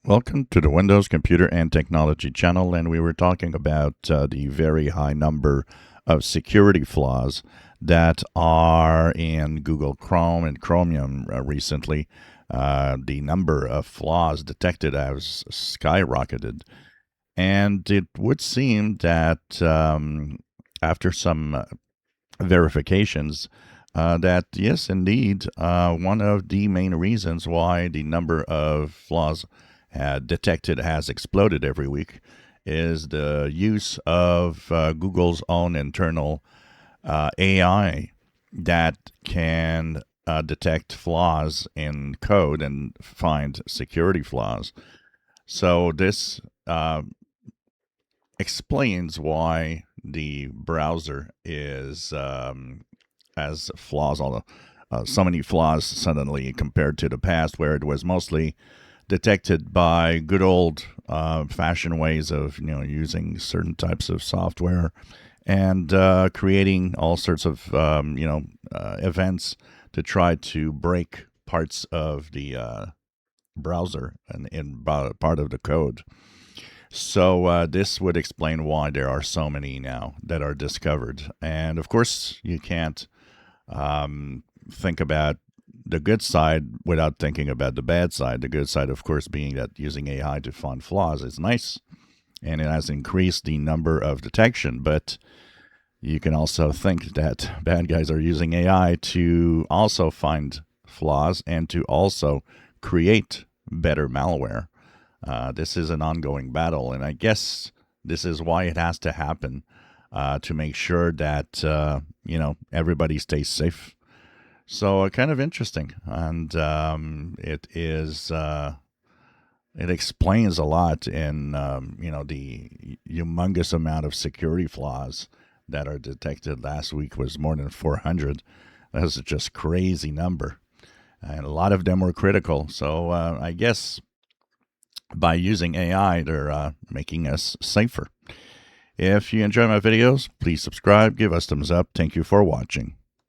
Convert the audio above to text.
Welcome to the Windows Computer and Technology channel, and we were talking about the very high number of security flaws that are in Google Chrome and Chromium recently. The number of flaws detected has skyrocketed, and it would seem that after some verifications, that yes, indeed, one of the main reasons why the number of flaws detected has exploded every week is the use of Google's own internal AI that can detect flaws in code and find security flaws. So this explains why the browser is has flaws, all so many flaws suddenly compared to the past, where it was mostly detected by good old fashioned ways of using certain types of software and creating all sorts of events to try to break parts of the browser and in part of the code. So this would explain why there are so many now that are discovered. And of course, you can't think about the good side without thinking about the bad side. The good side, of course, being that using AI to find flaws is nice, and it has increased the number of detection. But you can also think that bad guys are using AI to also find flaws and to also create better malware. This is an ongoing battle, and I guess this is why it has to happen to make sure that everybody stays safe. So kind of interesting, and it explains a lot in the humongous amount of security flaws that are detected. Last week was more than 400. That's just crazy number, and a lot of them were critical. So I guess by using AI, they're making us safer. If you enjoy my videos, please subscribe, give us thumbs up. Thank you for watching.